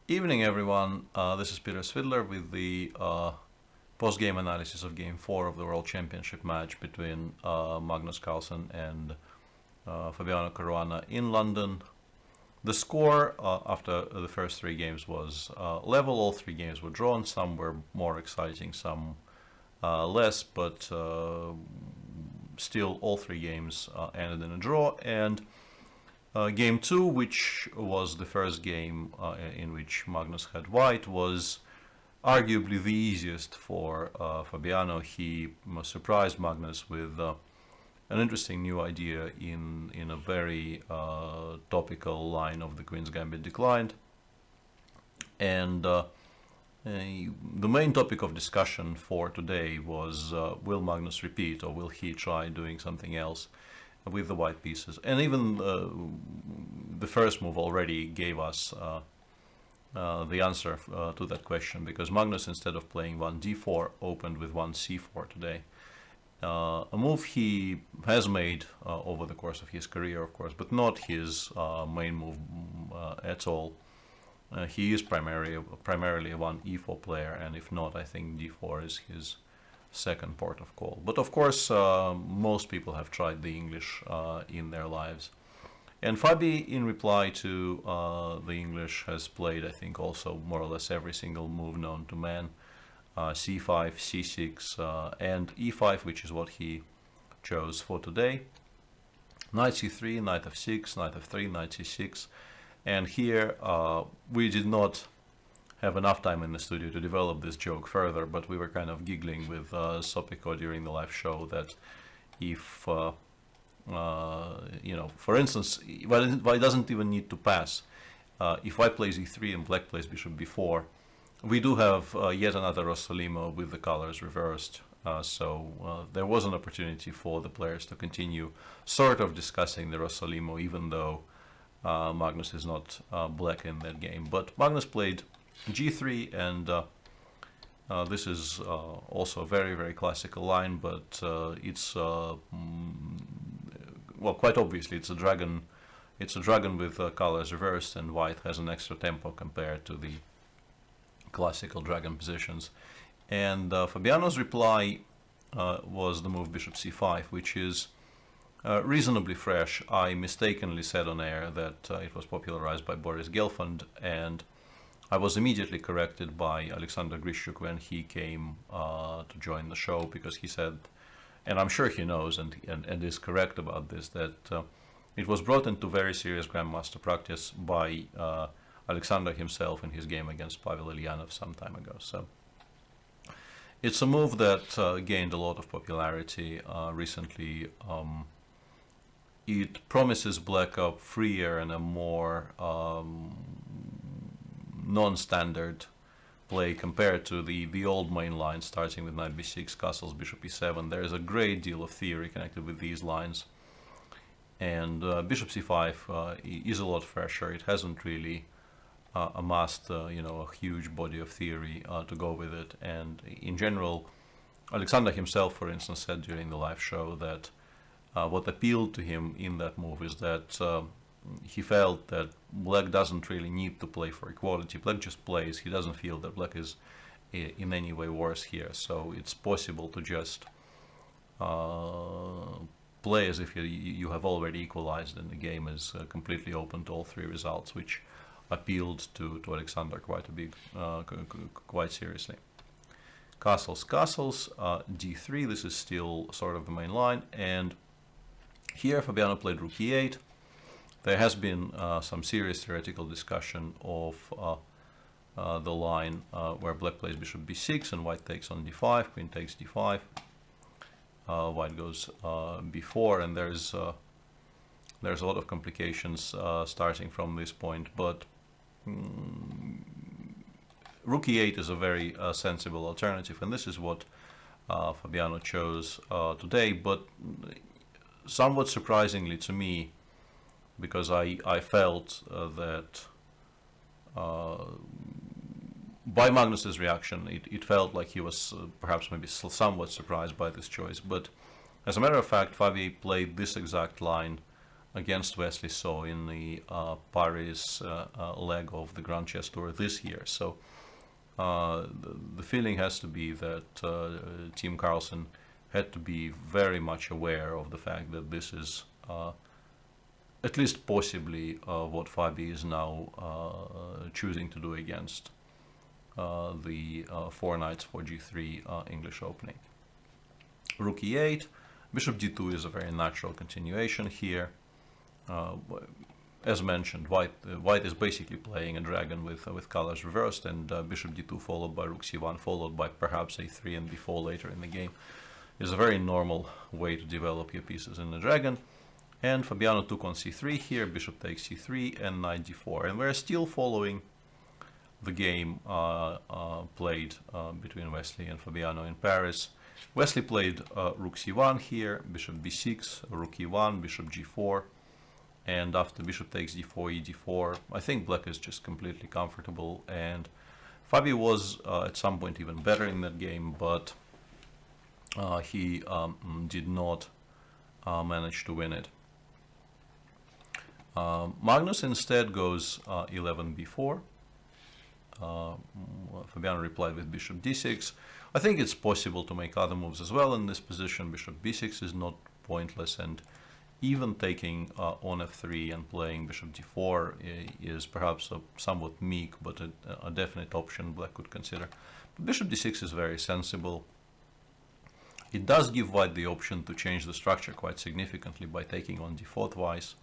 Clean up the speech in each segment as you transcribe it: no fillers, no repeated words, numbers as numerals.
Evening, everyone. This is Peter Svidler with the post-game analysis of Game 4 of the World Championship match between Magnus Carlsen and Fabiano Caruana in London. The score after the first three games was level. All three games were drawn. Some were more exciting, some less, but still all three games ended in a draw. And Game 2, which was the first game in which Magnus had white, was arguably the easiest for Fabiano. He surprised Magnus with an interesting new idea in a very topical line of the Queen's Gambit declined. And the main topic of discussion for today was will Magnus repeat, or will he try doing something else with the white pieces? And even the first move already gave us the answer to that question, because Magnus, instead of playing one d4, opened with one c4 today. A move he has made over the course of his career, of course, but not his main move at all. He is primarily a one e4 player, and if not, I think d4 is his second port of call. But of course, most people have tried the English in their lives. And Fabi, in reply to the English, has played, I think, also more or less every single move known to man. C5, c6, and e5, which is what he chose for today. Knight c3, knight f6, knight f3, knight c6. And here we did not have enough time in the studio to develop this joke further, but we were kind of giggling with Sopiko during the live show that if, for instance, while it doesn't even need to pass, if white plays e3 and black plays bishop b4, we do have yet another Rossolimo with the colors reversed. So there was an opportunity for the players to continue sort of discussing the Rossolimo, even though Magnus is not black in that game. But Magnus played g3, and this is also a very, very classical line, but it's well, quite obviously it's a dragon. It's a dragon with colors reversed, and white has an extra tempo compared to the classical dragon positions. And Fabiano's reply was the move bishop c5, which is reasonably fresh. I mistakenly said on air that it was popularized by Boris Gelfand, and I was immediately corrected by Alexander Grishuk when he came to join the show, because he said, and I'm sure he knows and is correct about this, that it was brought into very serious Grandmaster practice by Alexander himself in his game against Pavel Ilyanov some time ago. So it's a move that gained a lot of popularity recently. It promises black a freer and a more non-standard play compared to the old main line, starting with knight b6, castles, bishop e7. There is a great deal of theory connected with these lines, and bishop c5 is a lot fresher. It hasn't really amassed a huge body of theory to go with it. And in general, Alexander himself, for instance, said during the live show that what appealed to him in that move is that he felt that black doesn't really need to play for equality. Black just plays. He doesn't feel that black is in any way worse here. So it's possible to just play as if you have already equalized, and the game is completely open to all three results, which appealed to Alexander quite seriously. Castles, d3. This is still sort of the main line, and here Fabiano played rook e8. There has been some serious theoretical discussion of the line where black plays bishop b6 and white takes on d5, queen takes d5, white goes b4, and there's a lot of complications starting from this point, but rook e8 is a very sensible alternative, and this is what Fabiano chose today, but somewhat surprisingly to me, because I felt that by Magnus's reaction, it felt like he was perhaps maybe somewhat surprised by this choice. But as a matter of fact, Fabi played this exact line against Wesley So in the Paris leg of the Grand Chess Tour this year. So the feeling has to be that Team Carlsen had to be very much aware of the fact that this is at least possibly what FIDE is now choosing to do against the 4 knights for G3 English opening. Rook E8, Bishop D2 is a very natural continuation here. As mentioned, white is basically playing a dragon with colors reversed, and Bishop D2 followed by Rook C1, followed by perhaps A3 and B4 later in the game, is a very normal way to develop your pieces in the dragon. And Fabiano took on C3 here, Bishop takes C3 and Knight D4, and we're still following the game played between Wesley and Fabiano in Paris. Wesley played Rook C1 here, Bishop B6, Rook E1, Bishop G4, and after Bishop takes D4, E D4, I think Black is just completely comfortable, and Fabi was at some point even better in that game, but he did not manage to win it. Magnus instead goes 11 B4. Fabiano replied with Bishop D6. I think it's possible to make other moves as well in this position. Bishop B6 is not pointless, and even taking on F3 and playing Bishop D4 is perhaps a somewhat meek but a definite option Black could consider. But Bishop D6 is very sensible. It does give White the option to change the structure quite significantly by taking on D4 twice.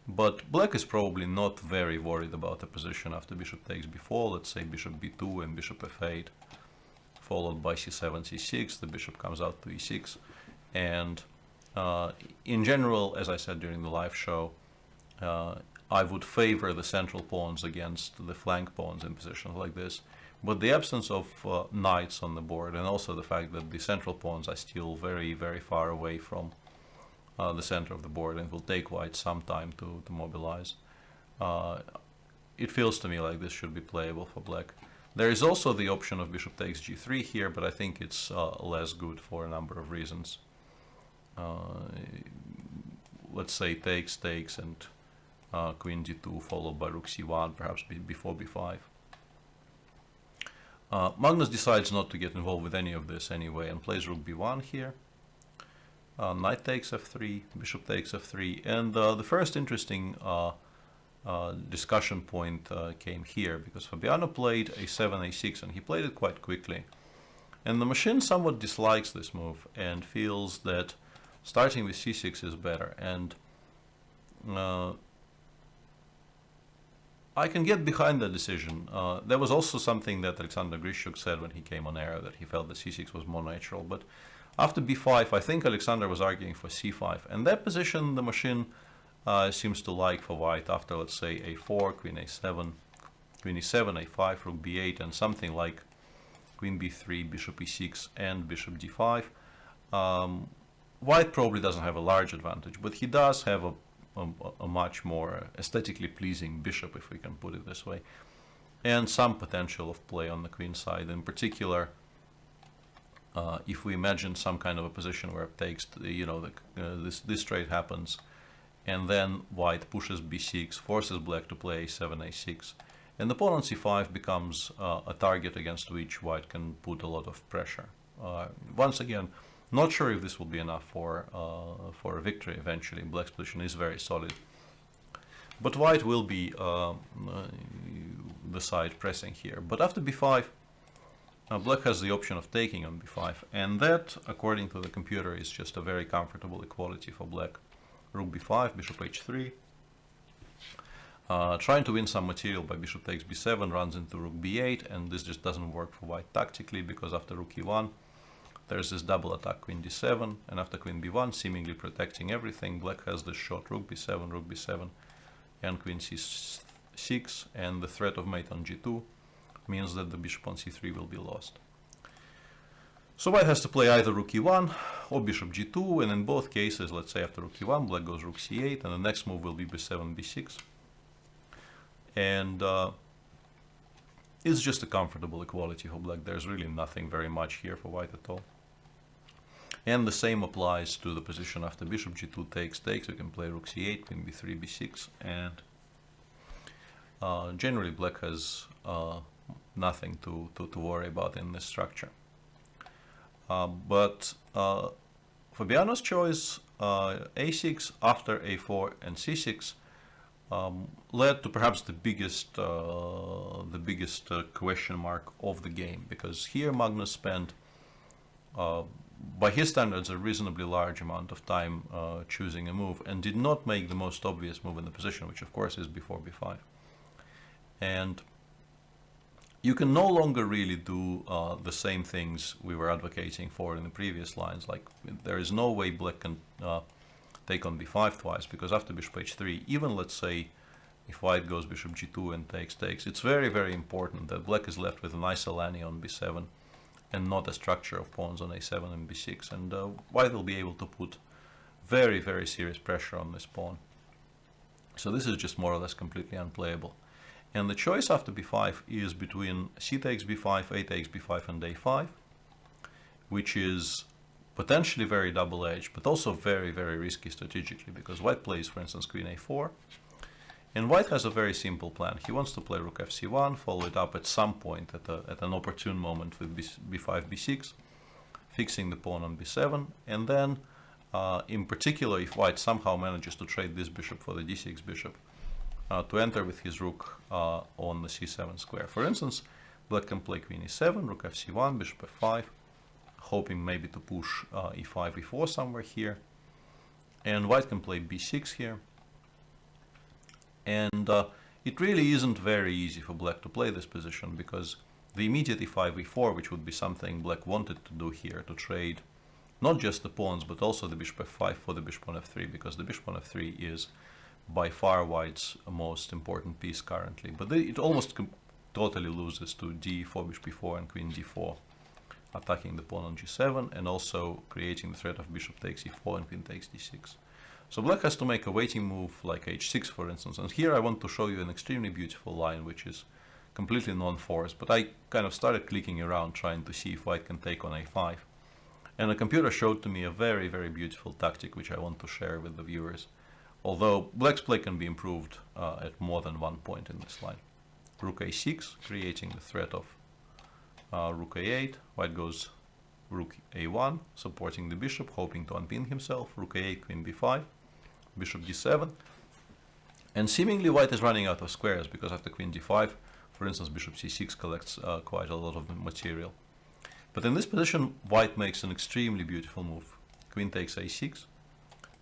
But Black is probably not very worried about the position after Bishop takes B4. Let's say Bishop B2 and Bishop F8, followed by C7, C6. The bishop comes out to E6. And in general, as I said during the live show, I would favor the central pawns against the flank pawns in positions like this. But the absence of knights on the board, and also the fact that the central pawns are still very, very far away from the center of the board and will take White some time to mobilize. It feels to me like this should be playable for Black. There is also the option of Bishop takes G3 here, but I think it's less good for a number of reasons. Let's say takes, and Queen D2 followed by Rook C1, perhaps before B5. Magnus decides not to get involved with any of this anyway and plays Rook B1 here. Knight takes F3, Bishop takes F3, and the first interesting discussion point came here, because Fabiano played A7, A6, and he played it quite quickly. And the machine somewhat dislikes this move and feels that starting with C6 is better. And I can get behind the decision. There was also something that Alexander Grishuk said when he came on air, that he felt that C6 was more natural, but after B5, I think Alexander was arguing for C5, and that position the machine seems to like for White after, let's say, A4, Queen A7, Queen E7, A5, Rook B8, and something like Queen B3, Bishop E6, and Bishop D5. White probably doesn't have a large advantage, but he does have a much more aesthetically pleasing bishop, if we can put it this way, and some potential of play on the queen side. In particular, if we imagine some kind of a position where it takes, this trade happens, and then White pushes B6, forces Black to play A7, A6, and the pawn on C5 becomes a target against which White can put a lot of pressure. Once again, not sure if this will be enough for a victory eventually. Black's position is very solid, but White will be the side pressing here. But after B5, Black has the option of taking on B5, and that, according to the computer, is just a very comfortable equality for Black. Rook B5, Bishop H3. Trying to win some material by Bishop takes B7 runs into Rook B8, and this just doesn't work for White tactically, because after Rook E1, there's this double attack Queen D7, and after Queen B1, seemingly protecting everything, Black has this shot Rook B7, and Queen C6, and the threat of mate on G2 means that the bishop on C3 will be lost. So White has to play either Rook E1 or Bishop G2, and in both cases, let's say after Rook E1, Black goes Rook C8, and the next move will be B7, B6. And it's just a comfortable equality for Black. There's really nothing very much here for White at all. And the same applies to the position after bishop g2 takes. We can play rook c8, queen b3, b6, and generally black has nothing to worry about in this structure. But Fabiano's choice, a6 after a4 and c6, led to perhaps the biggest question mark of the game, because here Magnus spent, by his standards, a reasonably large amount of time choosing a move, and did not make the most obvious move in the position, which of course is before b5. And you can no longer really do the same things we were advocating for in the previous lines. Like, there is no way black can take on b5 twice, because after bishop h3, even let's say if white goes bishop g2 and takes, it's very, very important that black is left with an isolani on b7 and not a structure of pawns on a7 and b6. And white will be able to put very, very serious pressure on this pawn. So this is just more or less completely unplayable. And the choice after b5 is between c takes b5, a takes b5, and a5, which is potentially very double-edged, but also very, very risky strategically, because white plays, for instance, queen a4, and white has a very simple plan. He wants to play rook fc1, follow it up at some point at an opportune moment with b5, b6, fixing the pawn on b7, and then, in particular, if white somehow manages to trade this bishop for the d6 bishop, to enter with his rook on the c7 square. For instance, black can play queen e7, rook fc1, bishop f5, hoping maybe to push e5, e4 somewhere here. And white can play b6 here. And it really isn't very easy for black to play this position, because the immediate e5, e4, which would be something black wanted to do here, to trade not just the pawns, but also the bishop f5 for the bishop on f3, because the bishop on f3 is by far white's most important piece currently. But it almost totally loses to d4, bishop b4, and queen d4, attacking the pawn on g7, and also creating the threat of bishop takes e4 and queen takes d6. So black has to make a waiting move like h6, for instance. And here I want to show you an extremely beautiful line, which is completely non-forced, but I kind of started clicking around trying to see if white can take on a5. And the computer showed to me a very, very beautiful tactic, which I want to share with the viewers. Although black's play can be improved at more than one point in this line. Rook a6, creating the threat of rook a8. White goes rook a1, supporting the bishop, hoping to unpin himself. Rook a8, queen b5, bishop d7. And seemingly white is running out of squares, because after queen d5, for instance, bishop c6 collects quite a lot of material. But in this position, white makes an extremely beautiful move. Queen takes a6.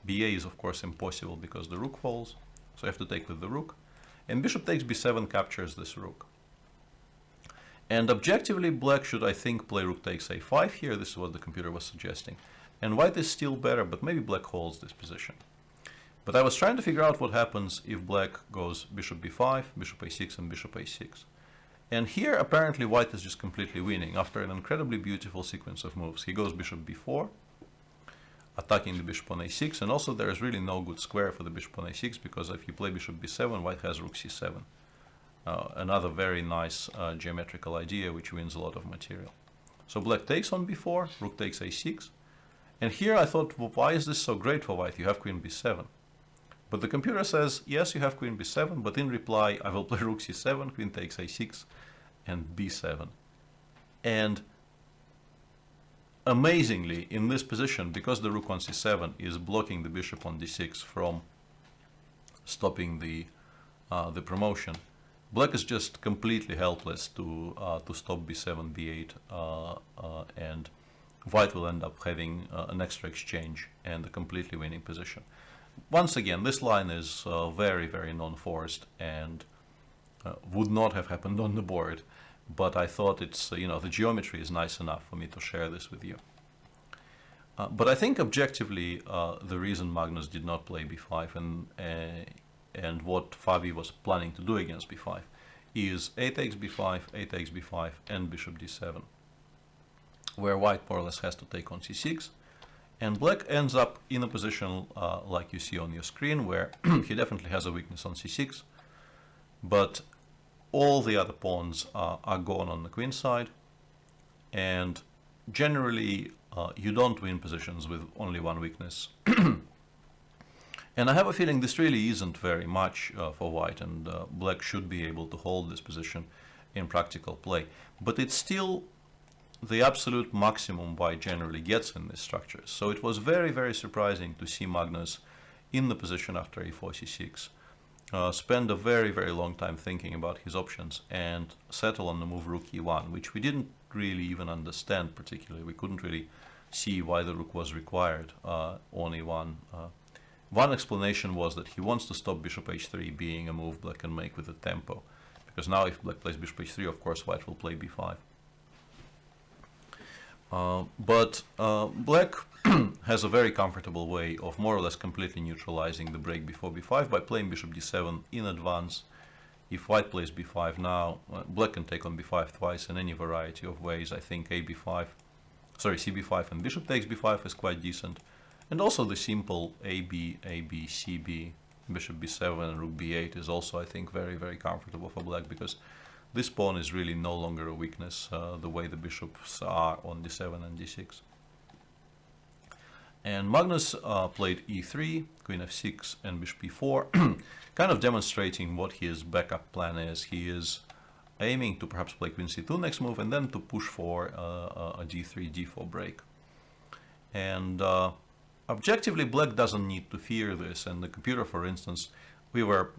ba is of course impossible because the rook falls, so you have to take with the rook. And bishop takes b7 captures this rook. And objectively, black should, I think, play rook takes a5 here. This is what the computer was suggesting. And white is still better, but maybe black holds this position. But I was trying to figure out what happens if black goes bishop b5, bishop a6, and bishop a6. And here, apparently, white is just completely winning after an incredibly beautiful sequence of moves. He goes bishop b4, attacking the bishop on a6, and also there is really no good square for the bishop on a6, because if you play bishop b7, white has rook c7. Another very nice geometrical idea which wins a lot of material. So black takes on b4, rook takes a6, and here I thought, well, why is this so great for white? You have queen b7. But the computer says, yes, you have queen b7, but in reply I will play rook c7, queen takes a6, and b7. And amazingly, in this position, because the rook on c7 is blocking the bishop on d6 from stopping the promotion, black is just completely helpless to stop b7, b8, and white will end up having an extra exchange and a completely winning position. Once again, this line is very, very non-forced and would not have happened on the board, but I thought it's, the geometry is nice enough for me to share this with you. But I think objectively, the reason Magnus did not play b5 and what Fabi was planning to do against b5 is a takes b5, a takes b5, and bishop d7, where white more or less has to take on c6, and black ends up in a position like you see on your screen, where he definitely has a weakness on c6, but all the other pawns are gone on the queen side, and generally you don't win positions with only one weakness. And I have a feeling this really isn't very much for white, and black should be able to hold this position in practical play. But it's still the absolute maximum white generally gets in this structure. So it was very, very surprising to see Magnus in the position after a4 c6 spend a very, very long time thinking about his options and settle on the move rook e1, which we didn't really even understand particularly. We couldn't really see why the rook was required on e1. One explanation was that he wants to stop bishop h3 being a move black can make with the tempo, because now if black plays bishop h3, of course white will play b5. But black has a very comfortable way of more or less completely neutralizing the break before b5 by playing bishop d7 in advance. If white plays b5 now, black can take on b5 twice in any variety of ways. I think cb5 and bishop takes b5 is quite decent. And also the simple ab, cb, bishop b7 and rook b8 is also, I think, very, very comfortable for black, because this pawn is really no longer a weakness the way the bishops are on d7 and d6. And Magnus played e3, queen f6 and bishop e4, kind of demonstrating what his backup plan is. He is aiming to perhaps play queen c2 next move and then to push for a d3, d4 break. And objectively, black doesn't need to fear this, and the computer, for instance, we were,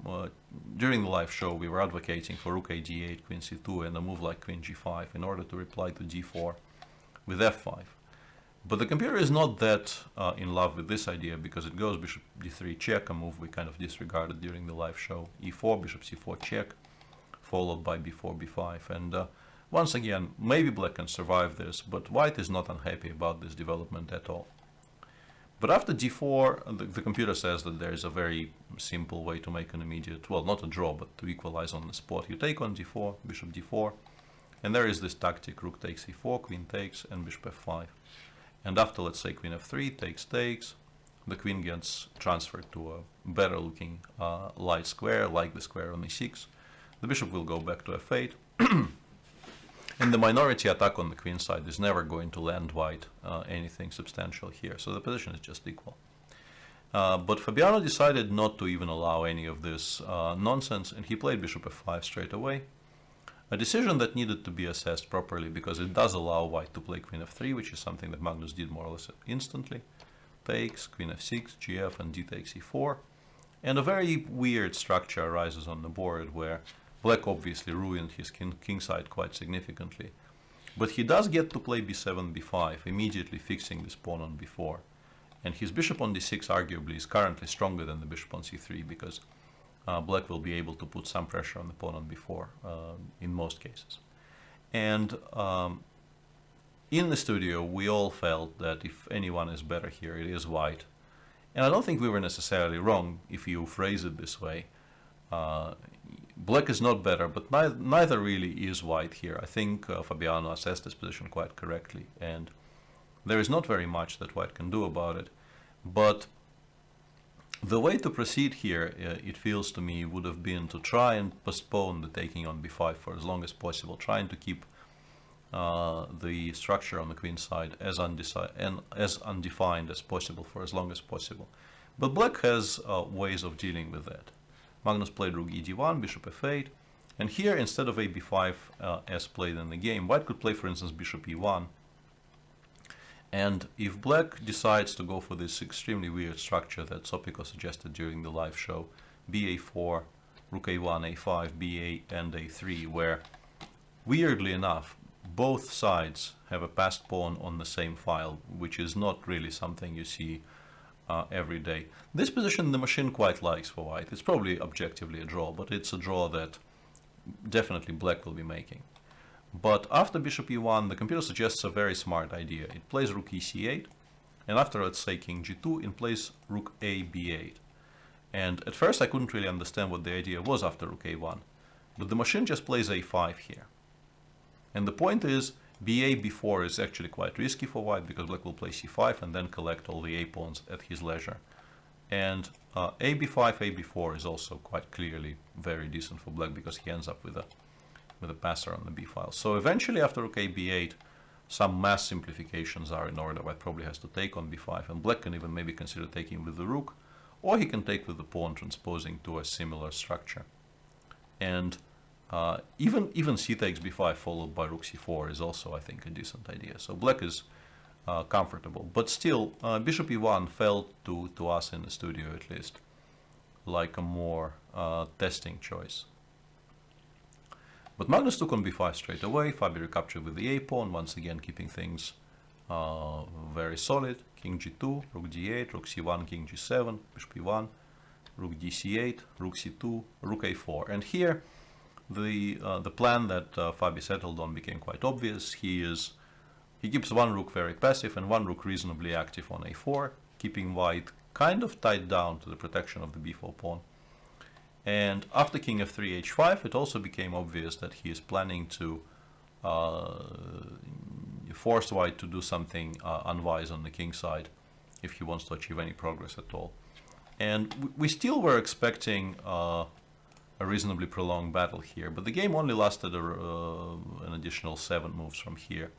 during the live show, we were advocating for rook a d8, queen c2, and a move like queen g5 in order to reply to d4 with f5. But the computer is not that in love with this idea, because it goes bishop d3 check, a move we kind of disregarded during the live show, e4, bishop c4 check, followed by b4, b5. And once again, maybe black can survive this, but white is not unhappy about this development at all. But after d4, the computer says that there is a very simple way to make an immediate, well, not a draw, but to equalize on the spot. You take on d4, bishop d4, and there is this tactic, rook takes e4, queen takes, and bishop f5. And after, let's say, queen f3, takes, the queen gets transferred to a better looking light square, like the square on e6. The bishop will go back to f8. And the minority attack on the queen side is never going to land white anything substantial here, so the position is just equal. But Fabiano decided not to even allow any of this nonsense, and he played bishop f5 straight away. A decision that needed to be assessed properly, because it does allow white to play queen f3, which is something that Magnus did more or less instantly. Takes, queen f6, gf, and d takes e4. And a very weird structure arises on the board where black obviously ruined his king side quite significantly. But he does get to play b7, b5, immediately fixing this pawn on b4. And his bishop on d6 arguably is currently stronger than the bishop on c3, because black will be able to put some pressure on the pawn on b4 in most cases. And in the studio, we all felt that if anyone is better here, it is white. And I don't think we were necessarily wrong if you phrase it this way. Black is not better, but neither really is white here. I think Fabiano assessed this position quite correctly, and there is not very much that white can do about it. But the way to proceed here, it feels to me, would have been to try and postpone the taking on b5 for as long as possible, trying to keep the structure on the queen side as undefined as possible for as long as possible. But black has ways of dealing with that. Magnus played rook e d1, bishop f8, and here, instead of a b5 as played in the game, white could play, for instance, bishop e1. And if black decides to go for this extremely weird structure that Sopiko suggested during the live show, ba4, rook a1, a5, ba, and a3, where, weirdly enough, both sides have a passed pawn on the same file, which is not really something you see every day. This position the machine quite likes for white. It's probably objectively a draw, but it's a draw that definitely black will be making. But after bishop e1, the computer suggests a very smart idea. It plays rook e c8, and after, let's say, king g2, it plays rook a b8. And at first I couldn't really understand what the idea was after rook a1, but the machine just plays a5 here. And the point is, ba b4 is actually quite risky for white, because black will play c5 and then collect all the a pawns at his leisure. And a b5, a b4 is also quite clearly very decent for black, because he ends up with a passer on the b file. So eventually, after rook a b8, some mass simplifications are in order. White probably has to take on b5, and black can even maybe consider taking with the rook, or he can take with the pawn transposing to a similar structure. And even c takes b5 followed by rook c4 is also, I think, a decent idea. So black is comfortable, but still bishop e1 felt to us in the studio at least like a more testing choice. But Magnus took on b5 straight away. Fabi recaptured with the a pawn, once again keeping things very solid. King g2, rook d8, rook c1, king g7, bishop e1, rook dc8, rook c2, rook a4. And here the plan that Fabi settled on became quite obvious. He keeps one rook very passive and one rook reasonably active on a4, keeping white kind of tied down to the protection of the b4 pawn. And after king f3 h5, it also became obvious that he is planning to force white to do something unwise on the king side if he wants to achieve any progress at all. And we still were expecting a reasonably prolonged battle here, but the game only lasted an additional 7 moves from here.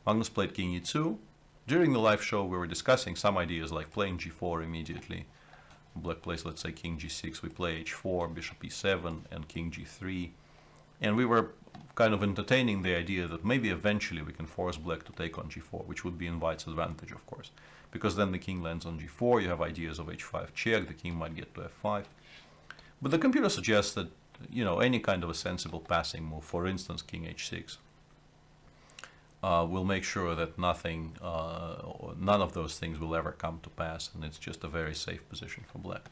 Magnus played king e2. During the live show we were discussing some ideas like playing g4 immediately. Black plays, let's say, king g6, we play h4, bishop e7, and king g3. And we were kind of entertaining the idea that maybe eventually we can force black to take on g4, which would be in white's advantage, of course. Because then the king lands on g4, you have ideas of h5 check, the king might get to f5. But the computer suggests that, you know, any kind of a sensible passing move, for instance, king h6, will make sure that none of those things will ever come to pass, and it's just a very safe position for black.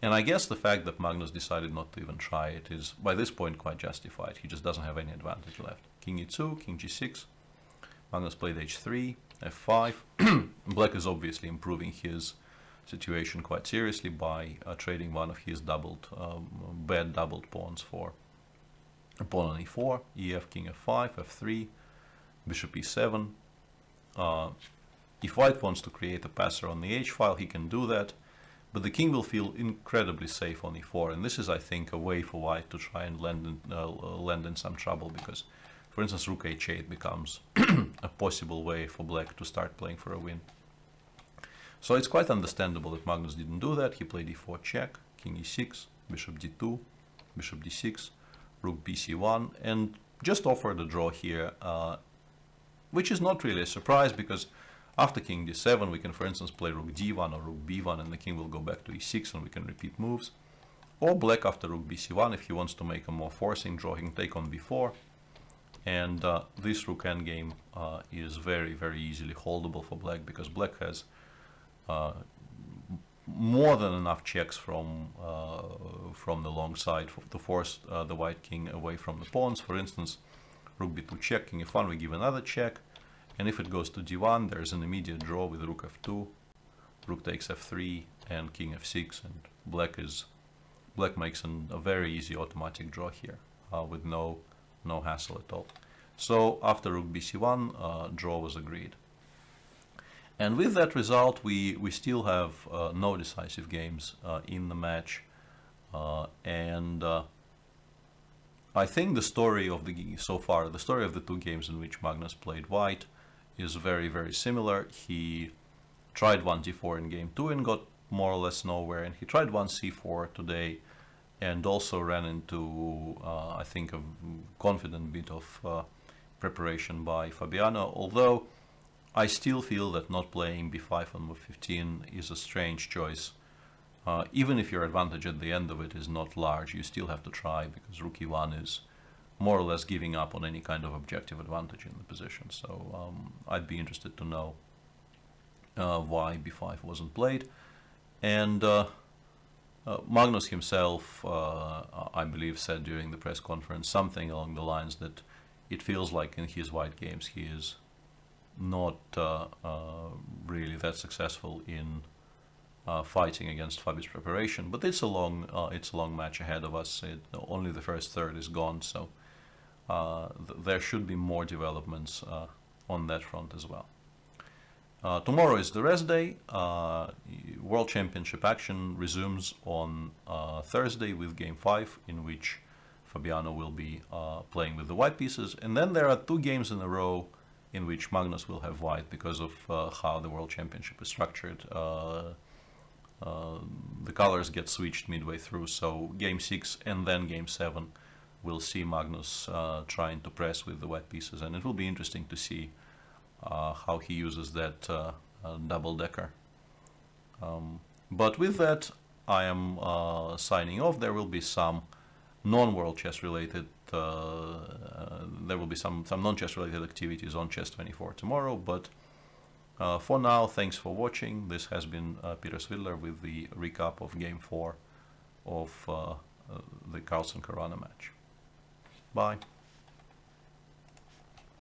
And I guess the fact that Magnus decided not to even try it is, by this point, quite justified. He just doesn't have any advantage left. King e2, king g6, Magnus played h3, f5. Black is obviously improving his situation quite seriously by trading one of his bad doubled pawns for a pawn on e4, ef, king f5, f3, bishop e7. If white wants to create a passer on the h-file, he can do that, but the king will feel incredibly safe on e4, and this is, I think, a way for white to try and land in some trouble, because, for instance, rook h8 becomes a possible way for black to start playing for a win. So it's quite understandable that Magnus didn't do that. He played e4 check, king e6, bishop d2, bishop d6, rook bc1, and just offered a draw here, which is not really a surprise, because after king d7 we can, for instance, play rook d1 or rook b1, and the king will go back to e6 and we can repeat moves. Or black after rook bc1, if he wants to make a more forcing draw, he can take on b4, and this rook endgame is very, very easily holdable for black, because black has more than enough checks from the long side to force the white king away from the pawns. For instance, rook b2 check, king f1, we give another check, and if it goes to d1, there's an immediate draw with rook f2, rook takes f3, and king f6, and black makes a very easy automatic draw here with no hassle at all. So after rook bc1, draw was agreed. And with that result, we still have no decisive games in the match, and I think the story of the story of the two games in which Magnus played white is very, very similar. He tried 1d4 in game 2 and got more or less nowhere, and he tried 1c4 today and also ran into, I think, a confident bit of preparation by Fabiano, although I still feel that not playing b5 on move 15 is a strange choice. Even if your advantage at the end of it is not large, you still have to try, because rook e1 is more or less giving up on any kind of objective advantage in the position. So I'd be interested to know why b5 wasn't played. And Magnus himself, I believe, said during the press conference something along the lines that it feels like in his white games he is not really that successful in fighting against Fabi's preparation, but it's a long match ahead of us. Only the first third is gone, so there should be more developments on that front as well. Tomorrow is the rest day. World Championship action resumes on Thursday with Game 5, in which Fabiano will be playing with the white pieces, and then there are 2 games in a row in which Magnus will have white because of how the World Championship is structured. The colors get switched midway through, so game 6 and then game 7 we'll see Magnus trying to press with the white pieces, and it will be interesting to see how he uses that double-decker. But with that, I am signing off. There will be some non-world chess related, there will be some non-chess related activities on Chess24 tomorrow, but for now, thanks for watching. This has been Peter Svidler with the recap of Game 4 of the Carlsen-Caruana match. Bye.